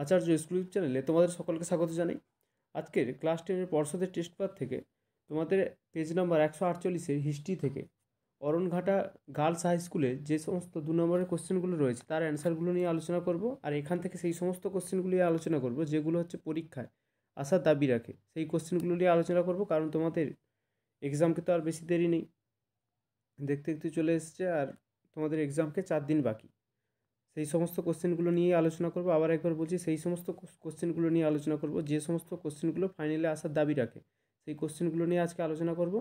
আচার্য school চ্যানেলে তোমাদের সকলকে স্বাগত জানাই। আজকের ক্লাস 10-এর পর্ষদের টেস্ট পেপার থেকে তোমাদের পেজ নাম্বার 148-এর হিস্ট্রি থেকে অরণঘাটা গার্লস হাই স্কুলের যে সমস্ত 2 নম্বরের কোশ্চেনগুলো রয়েছে তার অ্যান্সারগুলো নিয়ে আলোচনা করব। আর এখান থেকে সেই সমস্ত কোশ্চেনগুলো নিয়ে আলোচনা করব যেগুলো হচ্ছে পরীক্ষায় আসার দাবি রাখে, সেই কোশ্চেনগুলো নিয়ে আলোচনা করব। কারণ তোমাদের এক্সামকে তো আর বেশি দেরি নেই, দেখতে দেখতে চলে এসছে, আর তোমাদের এক্সামকে 4 দিন বাকি। সেই সমস্ত কোশ্চেনগুলো নিয়ে আলোচনা করব। আবার একবার বলছি, সেই সমস্ত কোশ্চেনগুলো নিয়ে আলোচনা করব যে সমস্ত কোশ্চেনগুলো ফাইনালে আসার দাবি রাখে, সেই কোশ্চেনগুলো নিয়ে আজকে আলোচনা করব।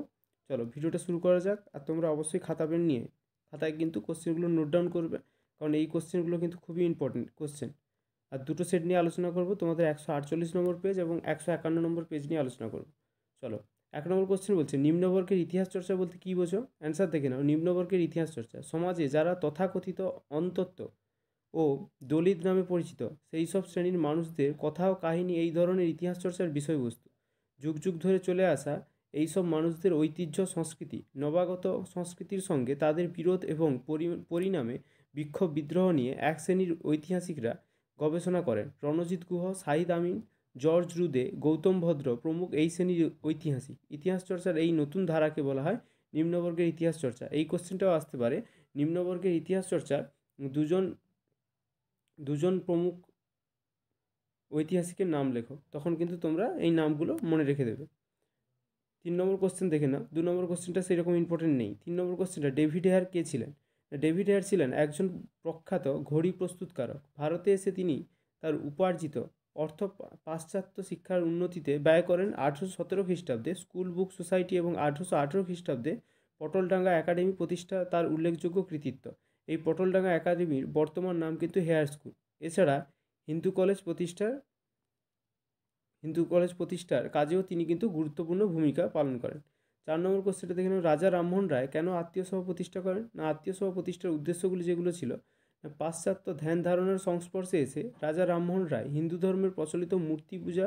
চলো ভিডিওটা শুরু করা যাক। আর তোমরা অবশ্যই খাতা পেন নিয়ে খাতায় কিন্তু কোশ্চেনগুলো নোট ডাউন করবে, কারণ এই কোশ্চেনগুলো কিন্তু খুবই ইম্পর্টেন্ট কোশ্চেন। আর দুটো সেট নিয়ে আলোচনা করব, তোমাদের 148 নম্বর পেজ এবং 151 নম্বর পেজ নিয়ে আলোচনা করব। চলো, 1 নম্বর কোশ্চেন বলছে, নিম্নবর্গের ইতিহাস চর্চা বলতে কী বোঝো? অ্যান্সার দেখে নাও। নিম্নবর্গের ইতিহাস চর্চা সমাজে যারা তথাকথিত অন্তত্ব ও দলিত নামে পরিচিত সেই সব শ্রেণীর মানুষদের কথা ও কাহিনী এই ধরনের ইতিহাস চর্চার বিষয়বস্তু। যুগ যুগ ধরে চলে আসা এই সব মানুষদের ঐতিহ্য সংস্কৃতি নবাগত সংস্কৃতির সঙ্গে তাদের বিরোধ এবং পরিণামে বিক্ষোভ বিদ্রোহ নিয়ে এক শ্রেণীর ঐতিহাসিকরা গবেষণা করেন। রণজিৎ গুহ, শাহিদ আমিন, জর্জ রুদে, গৌতম ভদ্র প্রমুখ এই শ্রেণীর ঐতিহাসিক। ইতিহাস চর্চার এই নতুন ধারাকে বলা হয় নিম্নবর্গের ইতিহাস চর্চা। এই কোশ্চেনটাও আসতে পারে। নিম্নবর্গের ইতিহাস চর্চা দুজন প্রমুখ ঐতিহাসিকের নাম লেখো, তখন কিন্তু তোমরা এই নামগুলো মনে রেখে দেবে। 3 নম্বর কোশ্চেন দেখে নাও। 2 নম্বর কোশ্চেনটা সেরকম ইম্পর্টেন্ট নেই। 3 নম্বর কোশ্চেনটা, ডেভিড হেয়ার কে ছিলেন? ডেভিড হেয়ার ছিলেন একজন প্রখ্যাত ঘড়ি প্রস্তুতকারক। ভারতে এসে তিনি তার উপার্জিত অর্থ পাশ্চাত্য শিক্ষার উন্নতিতে ব্যয় করেন। 1817 খ্রিস্টাব্দে স্কুল বুক সোসাইটি এবং 1818 খ্রিস্টাব্দে পটলডাঙ্গা একাডেমি প্রতিষ্ঠা তার উল্লেখযোগ্য কৃতিত্ব। এই পটলডাঙ্গা একাডেমির বর্তমান নাম কিন্তু হেয়ার স্কুল। এছাড়া হিন্দু কলেজ প্রতিষ্ঠার কাজেও তিনি কিন্তু গুরুত্বপূর্ণ ভূমিকা পালন করেন। 4 নম্বর কোশ্চেনটা দেখে নেব। রাজা রামমোহন রায় কেন আত্মীয় সভা প্রতিষ্ঠা করেন? না, আত্মীয় সভা প্রতিষ্ঠার উদ্দেশ্যগুলি যেগুলো ছিল, পাশ্চাত্য ধ্যান ধারণার সংস্পর্শে এসে রাজা রামমোহন রায় হিন্দু ধর্মের প্রচলিত মূর্তি পূজা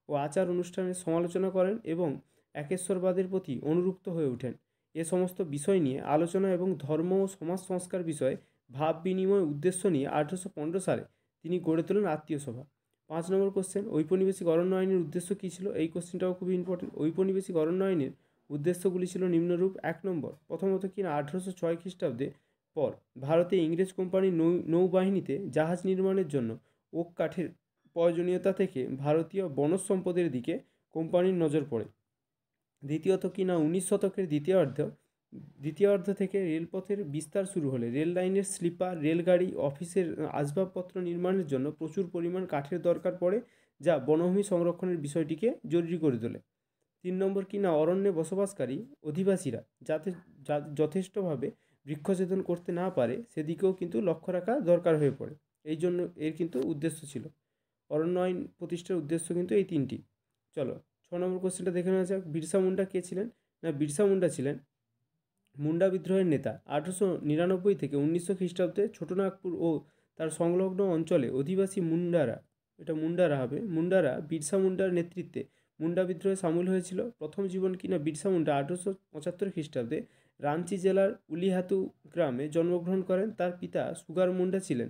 ও আচার অনুষ্ঠানের সমালোচনা করেন এবং একেশ্বরবাদের প্রতি অনুরক্ত হয়ে ওঠেন। এ সমস্ত বিষয় নিয়ে আলোচনা এবং ধর্ম ও সমাজ সংস্কার বিষয়ে ভাব বিনিময় উদ্দেশ্য নিয়ে 1815 সালে তিনি গড়ে তোলেন আত্মীয় সভা। 5 নম্বর কোশ্চেন, ঔপনিবেশিক অরণ্য আইনের উদ্দেশ্য কী ছিল? এই কোশ্চেনটাও খুবই ইম্পর্টেন্ট। ঔপনিবেশিক অরণ্য আইনের উদ্দেশ্যগুলি ছিল নিম্নরূপ। 1 নম্বর, প্রথমত কিনা 1806 খ্রিস্টাব্দে পর ভারতে ইংরেজ কোম্পানির নৌবাহিনীতে জাহাজ নির্মাণের জন্য ওক কাঠের প্রয়োজনীয়তা থেকে ভারতীয় বনজ সম্পদের দিকে কোম্পানির নজর পড়ে। দ্বিতীয়ত কিনা 19 শতকের দ্বিতীয়ার্ধ থেকে রেলপথের বিস্তার শুরু হলে রেল লাইনের স্লিপার, রেলগাড়ি, অফিসের আসবাবপত্র নির্মাণের জন্য প্রচুর পরিমাণ কাঠের দরকার পড়ে, যা বনভূমি সংরক্ষণের বিষয়টিকে জরুরি করে তোলে। 3 নম্বর কিনা অরণ্যে বসবাসকারী অধিবাসীরা যাতে যথেষ্টভাবে বৃক্ষছেদন করতে না পারে সেদিকেও কিন্তু লক্ষ্য রাখা দরকার হয়ে পড়ে। এই জন্য এর কিন্তু উদ্দেশ্য ছিল, অরণ্য আইন প্রতিষ্ঠার উদ্দেশ্য কিন্তু এই 3টি। চলো 6 নম্বর কোশ্চেনটা দেখে নেওয়া যাক। বিরসা মুন্ডা কে ছিলেন? না, বিরসা মুন্ডা ছিলেন মুন্ডা বিদ্রোহের নেতা। 1899 থেকে 1900 খ্রিস্টাব্দে ছোটনাগপুর ও তার সংলগ্ন অঞ্চলে অধিবাসী মুন্ডারা বিরসা মুন্ডার নেতৃত্বে মুন্ডা বিদ্রোহে সামিল হয়েছিল। প্রথম জীবন কিনা বিরসা মুন্ডা 1875 খ্রিস্টাব্দে রাঞ্চি জেলার উলিহাতু গ্রামে জন্মগ্রহণ করেন। তার পিতা সুগার মুন্ডা ছিলেন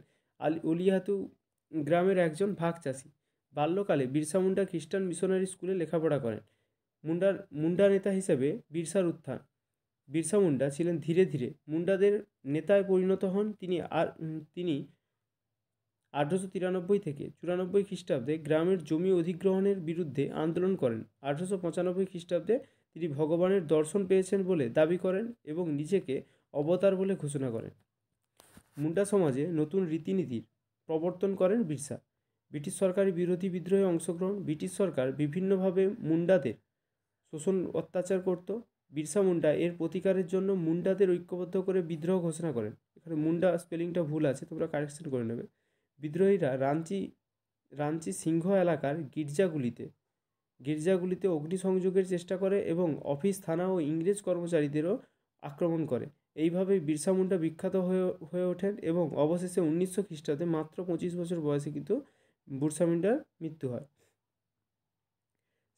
উলিহাতু গ্রামের একজন ভাগ চাষি। বাল্যকালে বিরসা মুন্ডা খ্রিস্টান মিশনারি স্কুলে লেখাপড়া করেন। মুন্ডা নেতা হিসেবে বিরসা মুন্ডা ছিলেন ধীরে ধীরে মুন্ডাদের নেতায় পরিণত হন। তিনি 1893 থেকে 94 খ্রিস্টাব্দে গ্রামের জমি অধিগ্রহণের বিরুদ্ধে আন্দোলন করেন। 1895 খ্রিস্টাব্দে তিনি ভগবানের দর্শন পেয়েছেন বলে দাবি করেন এবং নিজেকে অবতার বলে ঘোষণা করেন। মুন্ডা সমাজে নতুন রীতিনীতির প্রবর্তন করেন বিরসা। ব্রিটিশ সরকারের বিরোধী বিদ্রোহে অংশগ্রহণ। ব্রিটিশ সরকার বিভিন্নভাবে মুন্ডাদের শোষণ অত্যাচার করত। বিরসা মুন্ডা এর প্রতিকারের জন্য মুন্ডাদের ঐক্যবদ্ধ করে বিদ্রোহ ঘোষণা করেন। এখানে মুন্ডা স্পেলিংটা ভুল আছে, তোমরা কারেকশন করে নেবে। বিদ্রোহীরা রাঞ্চি সিংহ এলাকার গির্জাগুলিতে অগ্নিসংযোগের চেষ্টা করে এবং অফিস, থানা ও ইংরেজ কর্মচারীদেরও আক্রমণ করে। এইভাবে বিরসা মুন্ডা বিখ্যাত হয়ে ওঠেন এবং অবশেষে 1900 খ্রিস্টাব্দে মাত্র 25 বছর বয়সে কিন্তু বিরসা মুন্ডার মৃত্যু হয়।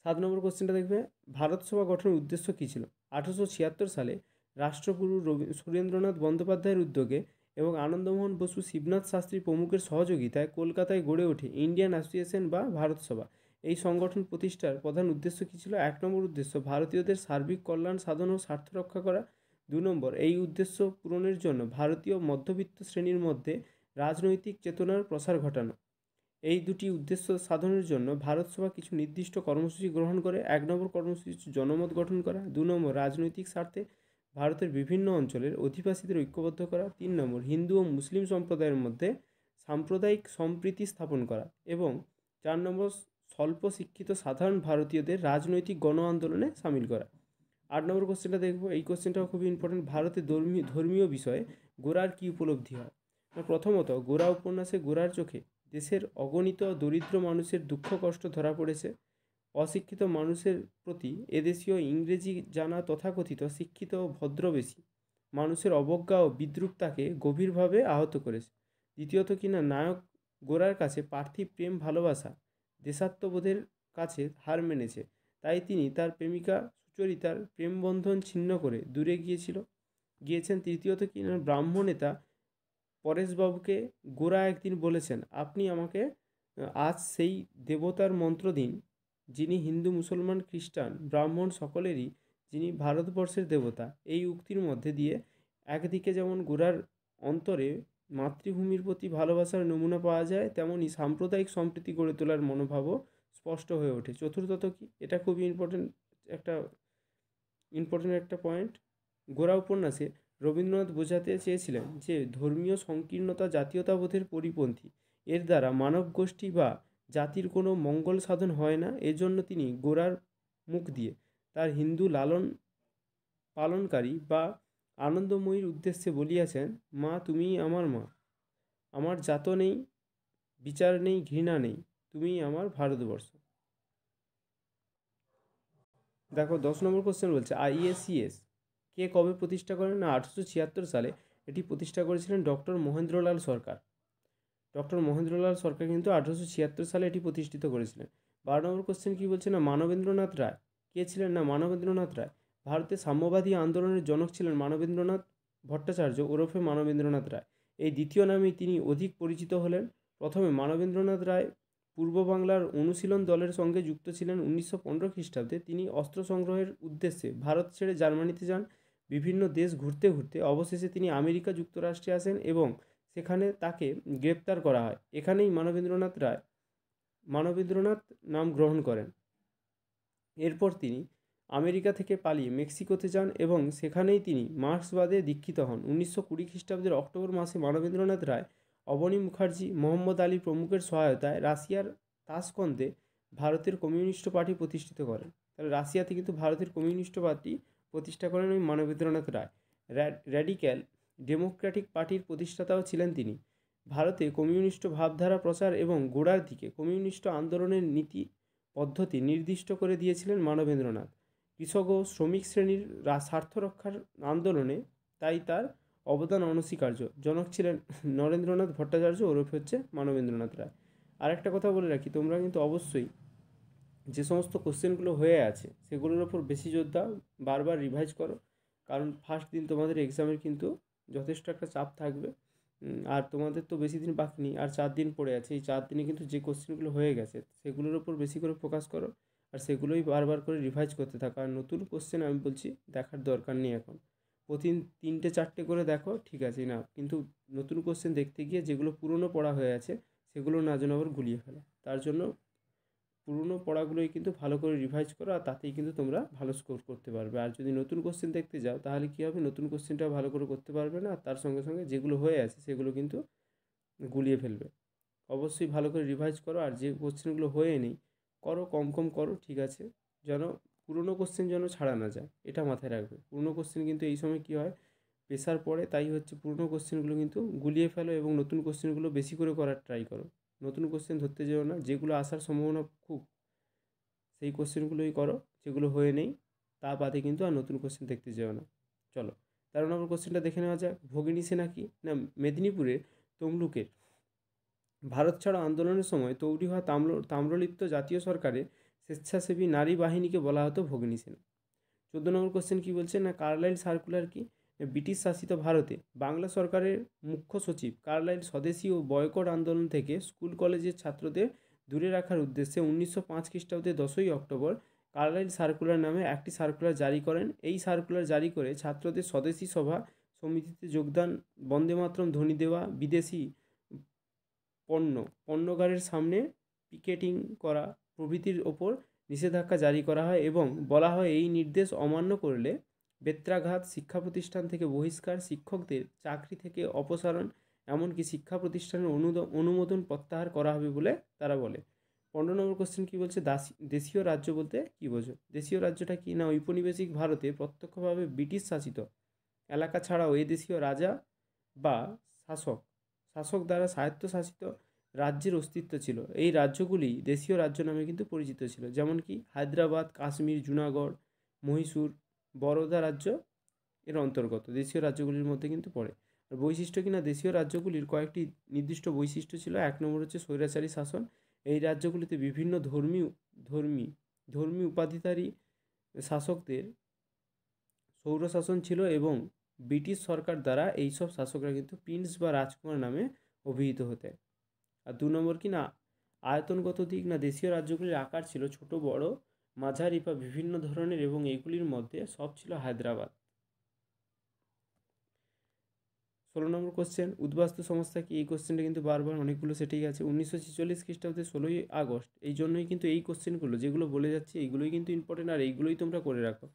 7 নম্বর কোশ্চেনটা দেখবে, ভারত সভা গঠনের উদ্দেশ্য কী ছিল? 1876 সালে রাষ্ট্রগুরু সুরেন্দ্রনাথ বন্দ্যোপাধ্যায়ের উদ্যোগে এবং আনন্দমোহন বসু, শিবনাথ শাস্ত্রী প্রমুখের সহযোগিতায় কলকাতায় গড়ে ওঠে ইন্ডিয়ান অ্যাসোসিয়েশন বা ভারত সভা। এই সংগঠন প্রতিষ্ঠার প্রধান উদ্দেশ্য কী ছিল? 1 নম্বর উদ্দেশ্য ভারতীয়দের সার্বিক কল্যাণ সাধন ও স্বার্থ রক্ষা করা। 2 নম্বর, এই উদ্দেশ্য পূরণের জন্য ভারতীয় মধ্যবিত্ত শ্রেণীর মধ্যে রাজনৈতিক চেতনার প্রসার ঘটানো। এই দুটি উদ্দেশ্য সাধনের জন্য ভারত সভা কিছু নির্দিষ্ট কর্মসূচি গ্রহণ করে। 1 নম্বর কর্মসূচি হচ্ছে জনমত গঠন করা। 2 নম্বর, রাজনৈতিক স্বার্থে ভারতের বিভিন্ন অঞ্চলের অধিবাসীদের ঐক্যবদ্ধ করা। 3 নম্বর, হিন্দু ও মুসলিম সম্প্রদায়ের মধ্যে সাম্প্রদায়িক সম্প্রীতি স্থাপন করা। এবং 4 নম্বর, স্বল্প শিক্ষিত সাধারণ ভারতীয়দের রাজনৈতিক গণ আন্দোলনে সামিল করা। 8 নম্বর কোশ্চেনটা দেখবো, এই কোশ্চেনটাও খুবই ইম্পর্টেন্ট। ভারতে ধর্মীয় বিষয়ে গোরার কী উপলব্ধি হয়? প্রথমত, গোরা উপন্যাসে গোরার চোখে দেশের অগণিত দরিদ্র মানুষের দুঃখ কষ্ট ধরা পড়েছে। অশিক্ষিত মানুষের প্রতি এদেশীয় ইংরেজি জানা তথাকথিত শিক্ষিত ও ভদ্রবেশী মানুষের অবজ্ঞা ও বিদ্রূপ তাকে গভীরভাবে আহত করেছে। দ্বিতীয়ত কিনা নায়ক গোরার কাছে পার্থিব প্রেম ভালোবাসা দেশাত্মবোধের কাছে হার মেনেছে, তাই তিনি তার প্রেমিকা সুচরিতার প্রেমবন্ধন ছিন্ন করে দূরে গিয়েছেন। তৃতীয়ত কিনা ব্রাহ্ম নেতা পরেশবাবুকে গোরা একদিন বলেছেন, আপনি আমাকে আজ সেই দেবতার মন্ত্র দিন যিনি হিন্দু মুসলমান খ্রিস্টান ব্রাহ্মণ সকলেরই, যিনি ভারতবর্ষের দেবতা। এই উক্তির মধ্যে দিয়ে একদিকে যেমন গোরার অন্তরে মাতৃভূমির প্রতি ভালোবাসার নমুনা পাওয়া যায়, তেমনই সাম্প্রদায়িক সম্প্রীতি গড়ে তোলার মনোভাবও স্পষ্ট হয়ে ওঠে। চতুর্থত কি, এটা খুবই ইম্পর্টেন্ট একটা পয়েন্ট। গোরা উপন্যাসে রবীন্দ্রনাথ বোঝাতে চেয়েছিলেন যে ধর্মীয় সংকীর্ণতা জাতীয়তাবোধের পরিপন্থী, এর দ্বারা মানব গোষ্ঠী বা জাতির কোনো মঙ্গল সাধন হয় না। এজন্য তিনি গোরার মুখ দিয়ে তার হিন্দু লালন পালনকারী বা আনন্দময়ীর উদ্দেশ্যে বলিয়াছেন, মা তুমিই আমার মা, আমার জাত নেই, বিচার নেই, ঘৃণা নেই, তুমিই আমার ভারতবর্ষ। দেখো 10 নম্বর কোশ্চেন বলছে, আইএসিএস কে কবে প্রতিষ্ঠা করেন? না 1876 সালে এটি প্রতিষ্ঠা করেছিলেন ডক্টর মহেন্দ্রলাল সরকার। ডক্টর মহেন্দ্রলাল সরকার কিন্তু 1876 সালে এটি প্রতিষ্ঠিত করেছিলেন। 12 নম্বর কোশ্চেন কী বলছে? না মানবেন্দ্রনাথ রায় কে ছিলেন? না মানবেন্দ্রনাথ রায় ভারতের সাম্যবাদী আন্দোলনের জনক ছিলেন মানবেন্দ্রনাথ ভট্টাচার্য ওরফে মানবেন্দ্রনাথ রায়। এই দ্বিতীয় নামেই তিনি অধিক পরিচিত হলেন। প্রথমে মানবেন্দ্রনাথ রায় পূর্ব বাংলার অনুশীলন দলের সঙ্গে যুক্ত ছিলেন। 1915 খ্রিস্টাব্দে তিনি অস্ত্র সংগ্রহের উদ্দেশ্যে ভারত ছেড়ে জার্মানিতে যান। বিভিন্ন দেশ ঘুরতে ঘুরতে অবশেষে তিনি আমেরিকা যুক্তরাষ্ট্রে আসেন এবং সেখানে তাকে গ্রেপ্তার করা হয়। এখানেই মানবেন্দ্রনাথ নাম গ্রহণ করেন। এরপর তিনি আমেরিকা থেকে পালিয়ে মেক্সিকোতে যান এবং সেখানেই তিনি মার্ক্সবাদে দীক্ষিত হন। 1920 খ্রিস্টাব্দের অক্টোবর মাসে মানবেন্দ্রনাথ রায় অবনী মুখার্জি, মোহাম্মদ আলী প্রমুখের সহায়তায় রাশিয়ার তাশকন্দে ভারতের কমিউনিস্ট পার্টি প্রতিষ্ঠিত করেন। তাহলে রাশিয়াতে কিন্তু ভারতের কমিউনিস্ট পার্টি প্রতিষ্ঠা করেন ওই মানবেন্দ্রনাথ রায়। র্যাডিক্যাল ডেমোক্র্যাটিক পার্টির প্রতিষ্ঠাতাও ছিলেন তিনি। ভারতে কমিউনিস্ট ভাবধারা প্রচার এবং গোড়ার দিকে কমিউনিস্ট আন্দোলনের নীতি পদ্ধতি নির্দিষ্ট করে দিয়েছিলেন মানবেন্দ্রনাথ। কৃষক ও শ্রমিক শ্রেণীর স্বার্থ রক্ষার আন্দোলনে তাই তার অবদান অনস্বীকার্য। জনক ছিলেন নরেন্দ্রনাথ ভট্টাচার্য ওরফে হচ্ছে মানবেন্দ্রনাথ রায়। আরেকটা কথা বলে রাখি, তোমরা কিন্তু অবশ্যই যে সমস্ত কোশ্চেনগুলো হয়ে আছে সেগুলোর ওপর বেশি জোর দাও, বারবার রিভাইজ করো, কারণ ফার্স্ট দিন তোমাদের এক্সামের কিন্তু যথেষ্ট একটা চাপ থাকবে। আর তোমাদের তো বেশি দিন বাকি নেই, আর 4 দিন পড়ে আছে। এই 4 দিনে কিন্তু যে কোশ্চেনগুলো হয়ে গেছে সেগুলোর ওপর বেশি করে ফোকাস করো, আর সেগুলোই বারবার করে রিভাইজ করতে থাকো। আর নতুন কোশ্চেন আমি বলছি দেখার দরকার নেই এখন, প্রতিদিন 3টে-4টে করে দেখো, ঠিক আছে না, কিন্তু নতুন কোশ্চেন দেখতে গিয়ে যেগুলো পুরনো পড়া হয়ে আছে সেগুলো না যেন আবার গুলিয়ে ফেলো। তার জন্য পুরনো পড়াগুলোই কিন্তু ভালো করে রিভাইজ করো, আর তাতেই কিন্তু তোমরা ভালো স্কোর করতে পারবে। আর যদি নতুন কোশ্চেন দেখতে যাও তাহলে কী হবে, নতুন কোশ্চেনটাও ভালো করে করতে পারবে না, আর তার সঙ্গে সঙ্গে যেগুলো হয়ে আছে সেগুলো কিন্তু গুলিয়ে ফেলবে। অবশ্যই ভালো করে রিভাইজ করো, আর যে কোশ্চেনগুলো হয়ে নেই করো, কম কম করো, ঠিক আছে, যেন পুরনো কোশ্চেন যেন ছাড়া না যায়, এটা মাথায় রাখবে। পুরনো কোশ্চেন কিন্তু এই সময় কী হয়, প্রেশার পড়ে, তাই হচ্ছে পুরনো কোশ্চেনগুলো কিন্তু গুলিয়ে ফেলো এবং নতুন কোশ্চেনগুলো বেশি করে করার ট্রাই করো। নতুন কোশ্চেন ধরতে যেও না, যেগুলো আসার সম্ভাবনা খুব সেই কোশ্চেনগুলোই করো, যেগুলো হয়ে নেই তা বাদে কিন্তু আর নতুন কোশ্চেন দেখতে যেও না। চলো 13 নম্বর কোশ্চেনটা দেখে নেওয়া যাক। ভগিনী সেনা কি? না মেদিনীপুরের তমলুকের ভারত ছাড়ো আন্দোলনের সময় তৈরি হওয়া তাম্রলিপ্ত জাতীয় সরকারের স্বেচ্ছাসেবী নারী বাহিনীকে বলা হতো ভগিনী সেনা। 14 নম্বর কোশ্চেন কী বলছে? না কার্লাইল সার্কুলার কি? ব্রিটিশ শাসিত ভারতে বাংলা সরকারের মুখ্য সচিব কার্লাইল স্বদেশী ও বয়কট আন্দোলন থেকে স্কুল কলেজের ছাত্রদের দূরে রাখার উদ্দেশ্যে 1905 খ্রিস্টাব্দে 10ই অক্টোবর কার্লাইল সার্কুলার নামে একটি সার্কুলার জারি করেন। এই সার্কুলার জারি করে ছাত্রদের স্বদেশী সভা সমিতিতে যোগদান, বন্দে মাতরম ধ্বনি দেওয়া, বিদেশি পণ্যগারের সামনে পিকেটিং করা প্রভৃতির ওপর নিষেধাজ্ঞা জারি করা হয় এবং বলা হয় এই নির্দেশ অমান্য করলে বেত্রাঘাত, শিক্ষা প্রতিষ্ঠান থেকে বহিষ্কার, শিক্ষকদের চাকরি থেকে অপসারণ, এমনকি শিক্ষা প্রতিষ্ঠানের অনুমোদন প্রত্যাহার করা হবে বলে তারা বলে। 15 নম্বর কোশ্চেন কী বলছে, দেশীয় রাজ্য বলতে কী বোঝো? দেশীয় রাজ্যটা কি না ঔপনিবেশিক ভারতে প্রত্যক্ষভাবে ব্রিটিশ শাসিত এলাকা ছাড়াও এ দেশীয় রাজা বা শাসক দ্বারা স্বায়ত্তশাসিত রাজ্যের অস্তিত্ব ছিল। এই রাজ্যগুলি দেশীয় রাজ্য নামে কিন্তু পরিচিত ছিল, যেমন কি হায়দ্রাবাদ, কাশ্মীর, জুনাগড়, মহীশূর, বরোদা রাজ্য এর অন্তর্গত দেশীয় রাজ্যগুলির মধ্যে কিন্তু পড়ে। আর বৈশিষ্ট্য কিনা দেশীয় রাজ্যগুলির কয়েকটি নির্দিষ্ট বৈশিষ্ট্য ছিল। 1 নম্বর হচ্ছে স্বৈরাচারী শাসন। এই রাজ্যগুলিতে বিভিন্ন ধর্মী উপাধিধারী শাসকদের সৌরশাসন ছিল এবং ব্রিটিশ সরকার দ্বারা এইসব শাসকরা কিন্তু প্রিন্স বা রাজকুমার নামে অভিহিত হতেন। আর 2 নম্বর কি না আয়তনগত দিক না দেশীয় রাজ্যগুলির আকার ছিল ছোট, বড়, মাঝারি বা বিভিন্ন ধরনের এবং এইগুলির মধ্যে সব ছিল হায়দ্রাবাদ। 16 নম্বর কোশ্চেন, উদ্বাস্তু সংস্থা কি? এই কোশ্চেনটা কিন্তু বারবার অনেকগুলো সেটেই আছে। 1946 খ্রিস্টাব্দে 16ই আগস্ট, এই জন্যই কিন্তু এই কোশ্চেনগুলো যেগুলো বলে যাচ্ছি এইগুলোই কিন্তু ইম্পর্টেন্ট, আর এইগুলোই তোমরা করে রাখো,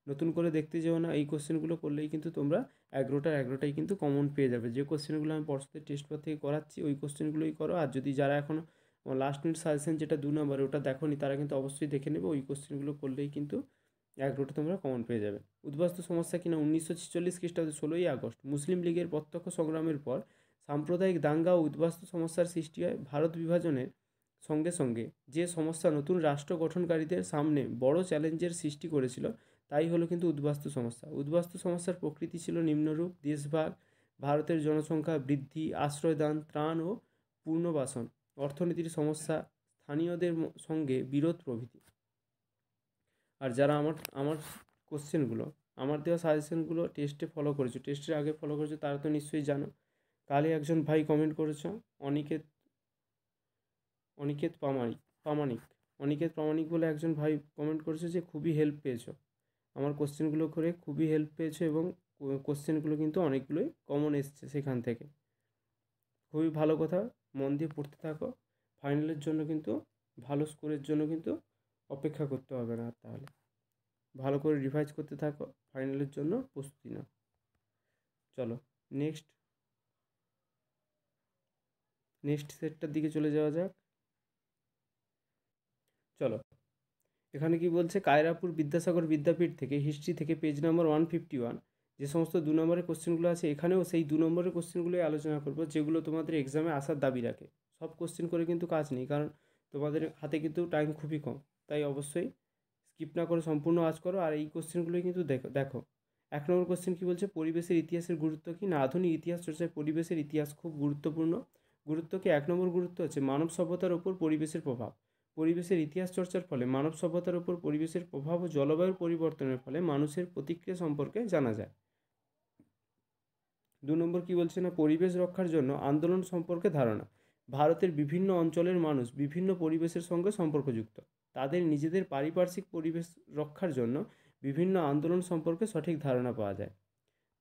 নতুন করে দেখতে যেও না। এই কোশ্চেনগুলো করলেই কিন্তু তোমরা 11টাই কিন্তু কমন পেয়ে যাবে। যে কোশ্চেনগুলো আমি পর্ষদের টেস্ট পেপার থেকে করাচ্ছি ওই কোশ্চেনগুলোই করো। আর যদি যারা এখনও লাস্ট মিনিট সাজেশন যেটা 2 নম্বরে ওটা দেখোনি তারা কিন্তু অবশ্যই দেখে নেবে। ওই কোশ্চেনগুলো করলেই কিন্তু 11টা তোমরা কমন পেয়ে যাবে। উদ্বাস্তু সমস্যা কিনা 1946 খ্রিস্টাব্দে 16ই আগস্ট মুসলিম লীগের প্রত্যক্ষ সংগ্রামের পর সাম্প্রদায়িক দাঙ্গা ও উদ্বাস্তু সমস্যার সৃষ্টি হয়। ভারত বিভাজনের সঙ্গে সঙ্গে যে সমস্যা নতুন রাষ্ট্র গঠনকারীদের সামনে বড় চ্যালেঞ্জের সৃষ্টি করেছিল তাই হলো কিন্তু উদ্বাস্তু সমস্যা। উদ্বাস্তু সমস্যার প্রকৃতি ছিল নিম্নরূপ: দেশভাগ, ভারতের জনসংখ্যা বৃদ্ধি, আশ্রয়দান, ত্রাণ ও পুনর্বাসন, অর্থনীতির সমস্যা, স্থানীয়দের সঙ্গে বিরোধ প্রভৃতি। আর যারা আমার কোশ্চেনগুলো, আমার দেওয়া সাজেশনগুলো টেস্টে ফলো করেছো, টেস্টের আগে ফলো করেছো, তারা তো নিশ্চয়ই জানো। কালই একজন ভাই কমেন্ট করেছো, অনিকেত প্রামাণিক বলে একজন ভাই কমেন্ট করেছে যে খুবই হেল্প পেয়েছো, আমার কোশ্চেনগুলো করে খুবই হেল্প পেয়েছো এবং কোশ্চেনগুলো কিন্তু অনেকগুলোই কমন এসছে সেখান থেকে। খুবই ভালো কথা, মন দিয়ে পড়তে থাকো। ফাইনালের জন্য কিন্তু ভালো স্কোরের জন্য কিন্তু অপেক্ষা করতে হবে না। তাহলে ভালো করে রিভাইজ করতে থাকো, ফাইনালের জন্য প্রস্তুতি নাও। চলো নেক্সট সেটটার দিকে চলে যাওয়া যাক। চলো, এখানে কি বলছে, কায়রাপুর বিদ্যাসাগর বিদ্যাপীঠ থেকে হিস্ট্রি থেকে পেজ নাম্বার 151 যে সমস্ত 2 নম্বরের কোশ্চেনগুলো আছে এখানেও সেই 2 নম্বরের কোশ্চেনগুলোই আলোচনা করবো যেগুলো তোমাদের এক্সামে আসার দাবি রাখে। সব কোশ্চেন করে কিন্তু কাজ নেই, কারণ তোমাদের হাতে কিন্তু টাইম খুবই কম, তাই অবশ্যই স্কিপ না করে সম্পূর্ণ আজ করো। আর এই কোশ্চেনগুলোই কিন্তু দেখো 1 নম্বর কোশ্চেন কি বলছে, পরিবেশের ইতিহাসের গুরুত্ব কি না? আধুনিক ইতিহাস চর্চায় পরিবেশের ইতিহাস খুব গুরুত্বপূর্ণ। গুরুত্ব কি? 1 নম্বর গুরুত্ব হচ্ছে মানব সভ্যতার ওপর পরিবেশের প্রভাব। পরিবেশের ইতিহাস চর্চার ফলে মানব সভ্যতার উপর পরিবেশের প্রভাব ও জলবায়ুর পরিবর্তনের ফলে মানুষের প্রতিক্রিয়া সম্পর্কে জানা যায়। 2 নম্বর কি বলছে না, পরিবেশ রক্ষার জন্য আন্দোলন সম্পর্কে ধারণা। ভারতের বিভিন্ন অঞ্চলের মানুষ বিভিন্ন পরিবেশের সঙ্গে সম্পর্কযুক্ত, তাদের নিজেদের পারিপার্শ্বিক পরিবেশ রক্ষার জন্য বিভিন্ন আন্দোলন সম্পর্কে সঠিক ধারণা পাওয়া যায়।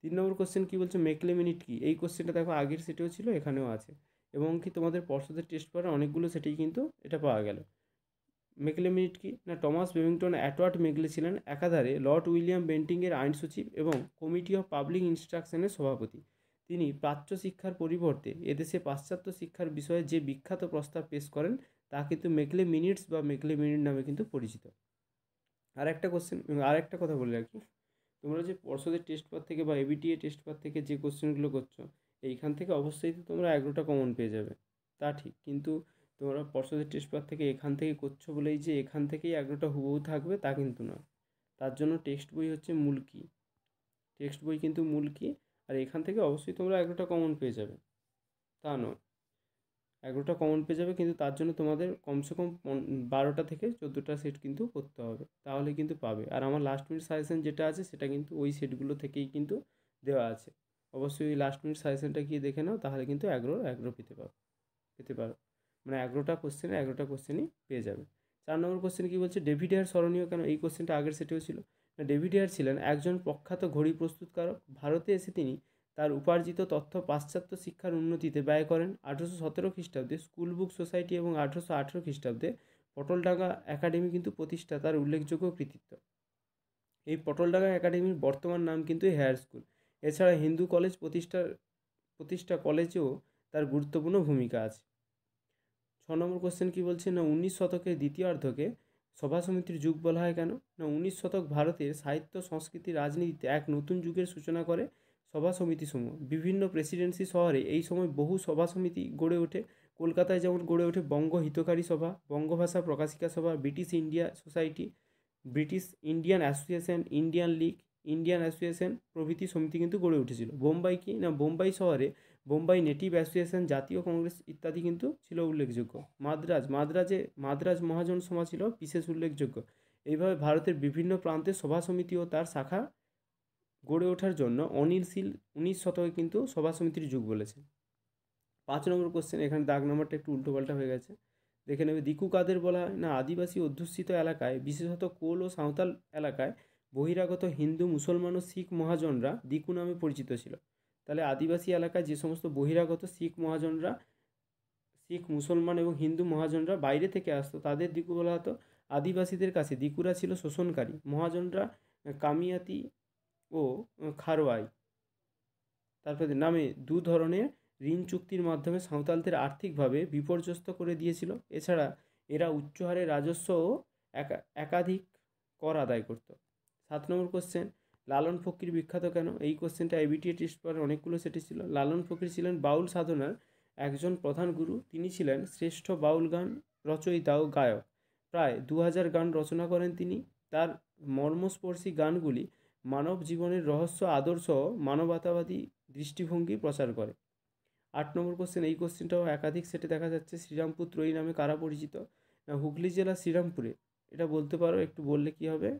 3 নম্বর কোশ্চেন কি বলছে, মেকলে মিনিট কি? এই কোশ্চেনটা দেখো আগের সেটেও ছিল, এখানেও আছে, এবং কি তোমাদের পর্ষদের টেস্ট পড়ে অনেকগুলো সেটেই কিন্তু এটা পাওয়া গেল। মেকলে মিনিট কি না, টমাস বেবিংটন অ্যাটওয়ার্ড মেকলে ছিলেন একাধারে লর্ড উইলিয়াম বেন্টিংয়ের আইন সচিব এবং কমিটি অফ পাবলিক ইনস্ট্রাকশনের সভাপতি। তিনি প্রাচ্য শিক্ষার পরিবর্তে এদেশে পাশ্চাত্য শিক্ষার বিষয়ে যে বিখ্যাত প্রস্তাব পেশ করেন তা কিন্তু মেকলে মিনিটস বা মেকলে মিনিট নামে কিন্তু পরিচিত। আর একটা কথা বলে রাখি, তোমরা যে পর্ষদের টেস্ট পেপার থেকে বা এবিটিএ টেস্ট পেপার থেকে যে কোশ্চেনগুলো করছো এইখান থেকে অবশ্যই তো তোমরা 11টা কমন পেয়ে যাবে, তা ঠিক, কিন্তু তোমরা পর্ষদের টেস্ট পেপার থেকে এখান থেকে করছো বলেই যে এখান থেকেই 11টা হুবহু থাকবে তা কিন্তু নয়। তার জন্য টেক্সট বই হচ্ছে মূল কি, টেক্সট বই কিন্তু মূল কি। আর এখান থেকে অবশ্যই তোমরা 11টা কমন পেয়ে যাবে তা নয়, 11টা কমন পেয়ে যাবে, কিন্তু তার জন্য তোমাদের কমসে কম 12টা থেকে 14টা সেট কিন্তু করতে হবে, তাহলে কিন্তু পাবে। আর আমার লাস্ট মিনিট সাজেশন যেটা আছে সেটা কিন্তু ওই সেটগুলো থেকেই কিন্তু দেওয়া আছে। অবশ্যই লাস্ট মিনিট সাজেশনটা গিয়ে দেখে নাও, তাহলে কিন্তু অ্যাগ্রো পেতে পারো, মানে 11টা কোশ্চেনে 11টা কোশ্চেনই পেয়ে যাবে। 4 নম্বর কোশ্চেন কী বলছে, ডেভিড হেয়ার স্মরণীয় কেন? এই কোশ্চেনটা আগের সেটেও ছিল। ডেভিড হেয়ার ছিলেন একজন প্রখ্যাত ঘড়ি প্রস্তুতকারক। ভারতে এসে তিনি তার উপার্জিত তথ্য পাশ্চাত্য শিক্ষার উন্নতিতে ব্যয় করেন। 1817 খ্রিস্টাব্দে স্কুল বুক সোসাইটি এবং 1818 খ্রিস্টাব্দে পটলডাঙ্গা একাডেমি কিন্তু প্রতিষ্ঠা তার উল্লেখযোগ্য কৃতিত্ব। এই পটলডাঙ্গা একাডেমির বর্তমান নাম কিন্তু হেয়ার স্কুল। এছাড়া হিন্দু কলেজ প্রতিষ্ঠা কলেজেও তার গুরুত্বপূর্ণ ভূমিকা আছে। 6 নম্বর কোশ্চেন কী বলছে না, 19 শতকের দ্বিতীয়ার্ধকে সভা সমিতির যুগ বলা হয় কেন? না 19 শতক ভারতের সাহিত্য, সংস্কৃতি, রাজনীতিতে এক নতুন যুগের সূচনা করে সভা সমিতিসমূহ। বিভিন্ন প্রেসিডেন্সি শহরে এই সময় বহু সভা সমিতি গড়ে ওঠে। কলকাতায় যেমন গড়ে ওঠে বঙ্গ হিতকারী সভা, বঙ্গভাষা প্রকাশিকা সভা, British India society, British Indian association, Indian League, Indian association প্রভৃতি সমিতি কিন্তু গড়ে উঠেছিল। বোম্বাই কি না, বোম্বাই শহরে বোম্বাই নেটিভ অ্যাসোসিয়েশন, জাতীয় কংগ্রেস ইত্যাদি কিন্তু ছিল উল্লেখযোগ্য। মাদ্রাজ মহাজন সভা ছিল বিশেষ উল্লেখযোগ্য। এইভাবে ভারতের বিভিন্ন প্রান্তে সভা সমিতি ও তার শাখা গড়ে ওঠার জন্য অনিল শীল 19 শতকে কিন্তু সভা সমিতির যুগ বলেছেন। 5 নম্বর কোশ্চেন, এখানে দাগ নম্বরটা একটু উল্টোপাল্টা হয়ে গেছে, দেখে নেবে। দিকু কাদের বলা হয়? না আদিবাসী অধ্যুষিত এলাকায়, বিশেষত কোল ও সাঁওতাল এলাকায় বহিরাগত হিন্দু, মুসলমান ও শিখ মহাজনরা দিকু নামে পরিচিত ছিল। তাহলে আদিবাসী এলাকায় যে সমস্ত বহিরাগত শিখ, মুসলমান এবং হিন্দু মহাজনরা বাইরে থেকে আসতো তাদের দিকু বলা হতো। আদিবাসীদের কাছে দিকুরা ছিল শোষণকারী, মহাজনরা কামিয়াতি ও খারওয়াই তারপরে নামে দু ধরনের ঋণ চুক্তির মাধ্যমে সাঁওতালদের আর্থিকভাবে বিপর্যস্ত করে দিয়েছিল। এছাড়া এরা উচ্চ হারে রাজস্ব ও একাধিক কর আদায় করত। 7 নম্বর কোশ্চেন, লালন ফকির বিখ্যাত কেন? এই কোশ্চেনটা এবিটিএ টেস্ট পেপারে অনেকগুলো সেটে ছিল। লালন ফকির ছিলেন বাউল সাধনার একজন প্রধান গুরু। তিনি ছিলেন শ্রেষ্ঠ বাউল গান রচয়িতা ও গায়ক। প্রায় 2000 গান রচনা করেন তিনি। তার মর্মস্পর্শী গানগুলি মানব জীবনের রহস্য, আদর্শ ও মানবতাবাদী দৃষ্টিভঙ্গি প্রচার করে। 8 নম্বর কোশ্চেন, এই কোশ্চেনটাও একাধিক সেটে দেখা যাচ্ছে। শ্রীরামপুর ত্রয়ী নামে কারা পরিচিত? না হুগলি জেলা শ্রীরামপুরে, এটা বলতে পারো, একটু বললে কি হবে,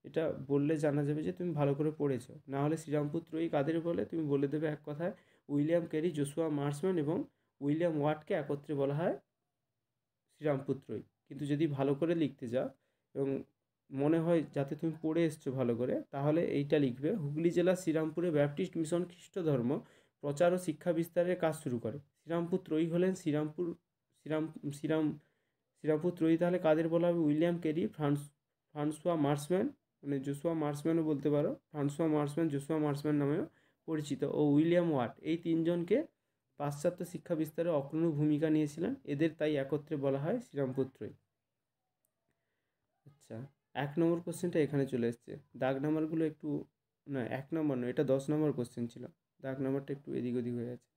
এটা বললে জানা যাবে যে তুমি ভালো করে পড়েছো। না হলে শ্রীরামপুর ত্রয়ী কাদের বলে তুমি বলে দেবে এক কথায়, উইলিয়াম ক্যারি, জোশুয়া মার্সম্যান এবং উইলিয়াম ওয়াটকে একত্রে বলা হয় শ্রীরামপুর ত্রয়ী। কিন্তু যদি ভালো করে লিখতে যাও এবং মনে হয় যাতে তুমি পড়ে এসছো ভালো করে, তাহলে এইটা লিখবে, হুগলি জেলা শ্রীরামপুরে ব্যাপটিস্ট মিশন খ্রিস্ট ধর্ম প্রচার ও শিক্ষা বিস্তারের কাজ শুরু করে। শ্রীরামপুর ত্রয়ী হলেন শ্রীরাম শ্রীরাম শ্রীরামপুর ত্রয়ী তাহলে কাদের বলা হবে? উইলিয়াম ক্যারি, ফ্রান্সোয়া মার্সম্যান, মানে জোশুয়া মার্সম্যানও বলতে পারো, ফ্রান্সোয়া মার্সম্যান, জোশুয়া মার্সম্যান নামেও পরিচিত, ও উইলিয়াম ওয়াট, এই তিনজনকে পাশ্চাত্য শিক্ষা বিস্তারে অগ্রণী ভূমিকা নিয়েছিলেন। এদের তাই একত্রে বলা হয় শ্রীরামপুর ত্রয়ী। আচ্ছা, 1 নম্বর কোশ্চেনটা এখানে চলে এসছে। দাগ নাম্বারগুলো একটু, না 1 নম্বর নয়, এটা 10 নম্বর কোশ্চেন ছিল, দাগ নাম্বারটা একটু এদিক ওদিক হয়ে আছে।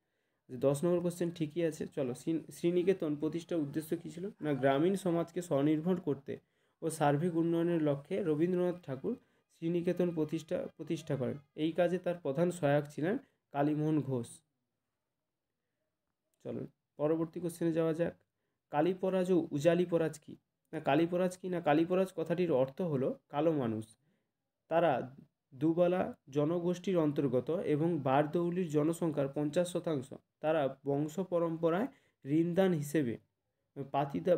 10 নম্বর কোশ্চেন ঠিকই আছে। চলো, শ্রীনিকেতন প্রতিষ্ঠার উদ্দেশ্য কী ছিল? না গ্রামীণ সমাজকে স্বনির্ভর করতে ও সার্বিক উন্নয়নের লক্ষ্যে রবীন্দ্রনাথ ঠাকুর শ্রীনিকেতন প্রতিষ্ঠা করেন। এই কাজে তার প্রধান সহায়ক ছিলেন কালীমোহন ঘোষ। চলো পরবর্তী কোশ্চেনে যাওয়া যাক। কালীপরাজ ও উজালিপরাজ কী? না কালীপরাজ কী? না কালীপরাজ কথাটির অর্থ হলো কালো মানুষ। তারা দুবালা জনগোষ্ঠীর অন্তর্গত এবং বারদৌলির জনসংখ্যার 50%। তারা বংশ পরম্পরায় ঋণদান হিসেবে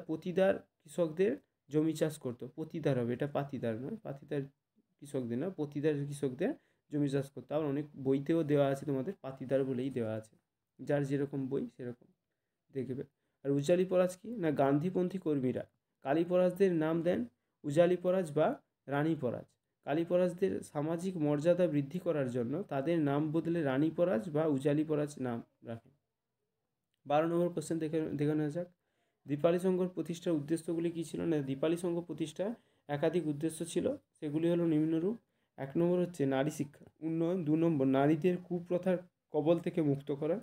পতিদার কৃষকদের জমি চাষ করতো। পতিদার হবে, এটা পাতিদার নয়, পাতিদার কৃষকদের না, পতিদার কৃষকদের জমি চাষ করতো। আর অনেক বইতেও দেওয়া আছে তোমাদের পাতিদার বলেই দেওয়া আছে, যার যেরকম বই সেরকম দেখবে। আর উজালিপরাজ কি? না গান্ধীপন্থী কর্মীরা কালীপরাজদের নাম দেন উজালিপরাজ বা রানীপরাজ। কালীপরাজদের সামাজিক মর্যাদা বৃদ্ধি করার জন্য তাদের নাম বদলে রানীপরাজ বা উজালিপরাজ নাম রাখেন। 12 নম্বর কোশ্চেন দেখে নেওয়া যাক। দীপালি সংঘর প্রতিষ্ঠার উদ্দেশ্যগুলি কী ছিল? না দীপালি সংঘ প্রতিষ্ঠা একাধিক উদ্দেশ্য ছিল, সেগুলি হলো নিম্নরূপ। 1 নম্বর হচ্ছে নারী শিক্ষা উন্নয়ন, 2 নম্বর নারীদের কুপ্রথার কবল থেকে মুক্ত করা,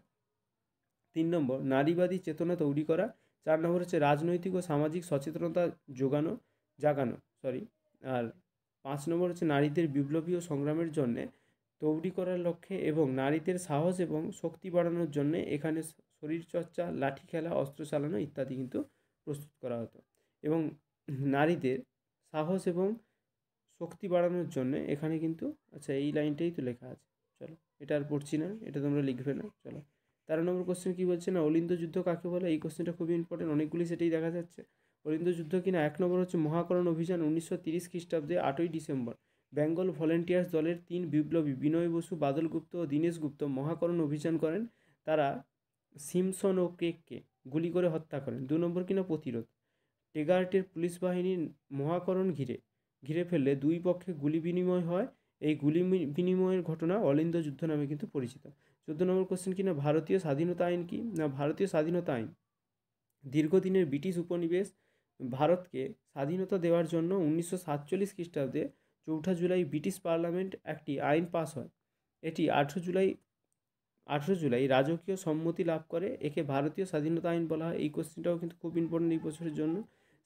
3 নম্বর নারীবাদী চেতনা তৈরি করা, 4 নম্বর হচ্ছে রাজনৈতিক ও সামাজিক সচেতনতা জাগানো, আর 5 নম্বর হচ্ছে নারীদের বিপ্লবী ও সংগ্রামের জন্যে তৈরি করার লক্ষ্যে এবং নারীদের সাহস এবং শক্তি বাড়ানোর জন্য এখানে শরীরচর্চা, লাঠি খেলা, অস্ত্র চালানো ইত্যাদি কিন্তু প্রস্তুত করা হতো। এবং নারীদের সাহস এবং শক্তি বাড়ানোর জন্য এখানে কিন্তু, আচ্ছা এই লাইনটাই তো লেখা আছে, চলো এটা আর পড়ছি না, এটা তোমরা লিখবে না। চলো 13 নম্বর কোশ্চেন কী বলছে না, অলিন্দ যুদ্ধ কাকে বলে? এই কোশ্চেনটা খুবই ইম্পর্টেন্ট, অনেকগুলি সেটাই দেখা যাচ্ছে। অলিন্দ যুদ্ধ কিনা 1 নম্বর হচ্ছে মহাকরণ অভিযান 1930 খ্রিস্টাব্দে 8ই ডিসেম্বর বেঙ্গল ভলেন্টিয়ার্স দলের 3 বিপ্লবী বিনয় বসু, বাদল গুপ্ত ও দীনেশ গুপ্ত মহাকরণ অভিযান করেন। তারা সিমসন ও ক্রেগকে গুলি করে হত্যা করেন। 2 নম্বর কিনা প্রতিরোধ, টেগার্টের পুলিশ বাহিনী মহাকরণ ঘিরে ফেললে দুই পক্ষে গুলি বিনিময় হয়। এই গুলি বিনিময়ের ঘটনা অলিন্দ যুদ্ধ নামে কিন্তু পরিচিত। 14 নম্বর কোশ্চেন কিনা ভারতীয় স্বাধীনতা আইন কি? না, ভারতীয় স্বাধীনতা আইন দীর্ঘদিনের ব্রিটিশ উপনিবেশ ভারতকে স্বাধীনতা দেওয়ার জন্য 1947 খ্রিস্টাব্দে 4 জুলাই ব্রিটিশ পার্লামেন্ট একটি আইন পাস হয়। এটি 18 জুলাই রাজকীয় সম্মতি লাভ করে। একে ভারতীয় স্বাধীনতা আইন বলা হয়। এই কোশ্চেনটাও কিন্তু খুব ইম্পর্টেন্ট এই বছরের জন্য।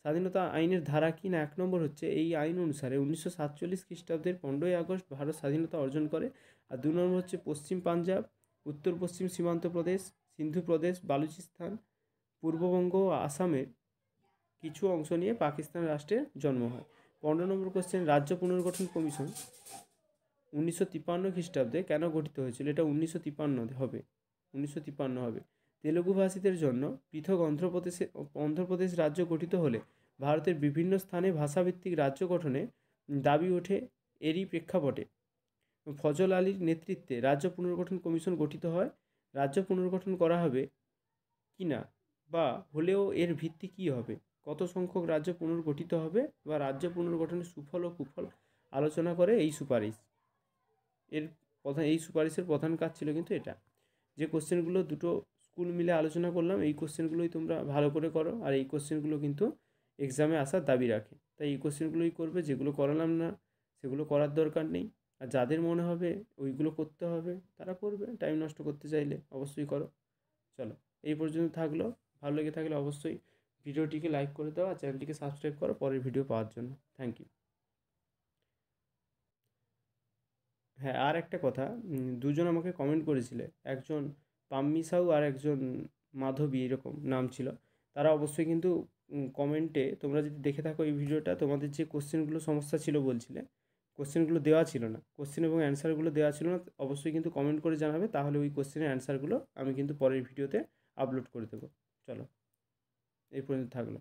স্বাধীনতা আইনের ধারা কি? না, 1 নম্বর হচ্ছে এই আইন অনুসারে 1947 খ্রিস্টাব্দের 15ই আগস্ট ভারত স্বাধীনতা অর্জন করে। আর 2 নম্বর হচ্ছে পশ্চিম পাঞ্জাব, উত্তর পশ্চিম সীমান্ত প্রদেশ, সিন্ধু প্রদেশ, বালুচিস্তান, পূর্ববঙ্গ ও আসামের কিছু অংশ নিয়ে পাকিস্তান রাষ্ট্রের জন্ম হয়। 15 নম্বর কোশ্চেন, রাজ্য পুনর্গঠন কমিশন 1953 খ্রিস্টাব্দে কেন গঠিত হয়েছিল? এটা 1953 হবে। তেলুগু ভাষীদের জন্য পৃথক অন্ধ্রপ্রদেশ রাজ্য গঠিত হলে ভারতের বিভিন্ন স্থানে ভাষাভিত্তিক রাজ্য গঠনে দাবি ওঠে। এরই প্রেক্ষাপটে ফজল আলীর নেতৃত্বে রাজ্য পুনর্গঠন কমিশন গঠিত হয়। রাজ্য পুনর্গঠন করা হবে কি না বা হলেও এর ভিত্তি কী হবে? কত সংখ্যক রাজ্য পুনর্গঠিত হবে বা রাজ্য পুনর্গঠনের সুফল ও কুফল আলোচনা করে এই সুপারিশ। এই সুপারিশের প্রধান কাজ ছিল কিন্তু এটা। যে কোশ্চেনগুলো দুটো স্কুল মিলে আলোচনা করলাম, এই কোশ্চেনগুলোই তোমরা ভালো করে করো। আর এই কোশ্চেনগুলো কিন্তু এক্সামে আসার দাবি রাখে, তাই এই কোশ্চেনগুলোই করবে। যেগুলো করালাম না সেগুলো করার দরকার নেই। আর যাদের মনে হবে ওইগুলো করতে হবে তারা করবে, টাইম নষ্ট করতে চাইলে অবশ্যই করো। চলো এই পর্যন্ত থাকলো। ভালো লেগে থাকলে অবশ্যই ভিডিওটিকে লাইক করে দাও আর চ্যানেলটিকে সাবস্ক্রাইব করো পরের ভিডিও পাওয়ার জন্য। Thank you. হ্যাঁ, আর একটা কথা, দুজন আমাকে কমেন্ট করেছিলে, একজন পাম্মি সাউ আর একজন মাধবী এরকম নাম ছিল। তারা অবশ্যই কিন্তু কমেন্টে, তোমরা যদি দেখে থাকো এই ভিডিওটা, তোমাদের যে কোশ্চেনগুলো সমস্যা ছিল বলছিলে, কোশ্চেনগুলো দেওয়া ছিল না, কোশ্চেন এবং অ্যান্সারগুলো দেওয়া ছিল না, অবশ্যই কিন্তু কমেন্ট করে জানাবে। তাহলে ওই কোশ্চেনের অ্যান্সারগুলো আমি কিন্তু পরের ভিডিওতে আপলোড করে দেবো। চলো এই পর্যন্ত থাকলো।